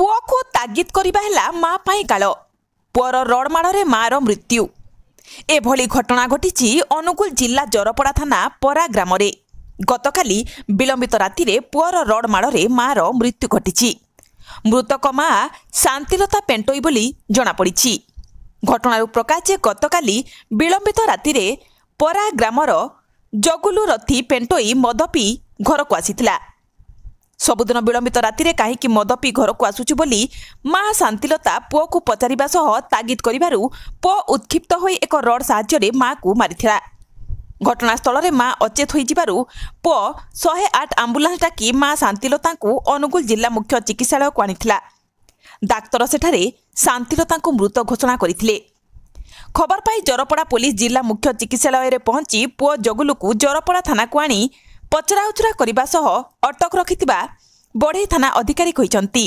पुओ को तागिद करिबा हेला माँ पाई काल पुअर रड माड़े मार मृत्यु। एभली घटना घटी अनुगुल जिला जरपड़ा थाना परा ग्राम रे गतकाली विलंबित राति रे पुअर रड माड़े मार मृत्यु घटी। मृतक माँ शांतिलता पेंटोई बोली जना पड़ी। घटनार प्रकाश जे गतकाली विलंबित राति रे परा ग्रामर जगुलु रथी पेंटोई मद पी घर को आसीथिला। सबुदिन विलंबित राति रे काहेकि मद पी घर को आसुची बोली माँ शांतिलता पुओ को पचारिबा सह तागिद करिबारु पुओ उत्क्षिप्त होई एक रड साहाय्य रे माँ को मारिथिला। घटनास्थल रे माँ अचेत होई जिबारु पुओ 108 आंबुलांस डाकी माँ शांतिलता को अनुगुल जिला मुख्य चिकित्सालय को आनिथिला। डाक्तर सेठारे शांतिलता को मृत घोषणा करथिले। खबर पाई जरपड़ा पुलिस जिला मुख्य चिकित्सालय रे पहुंची पुओ जगुलु को जरपड़ा थाना को आनी पचरा उचरा करने सह अटक रखिथिबा बढ़ई थाना अधिकारी कहिसंती।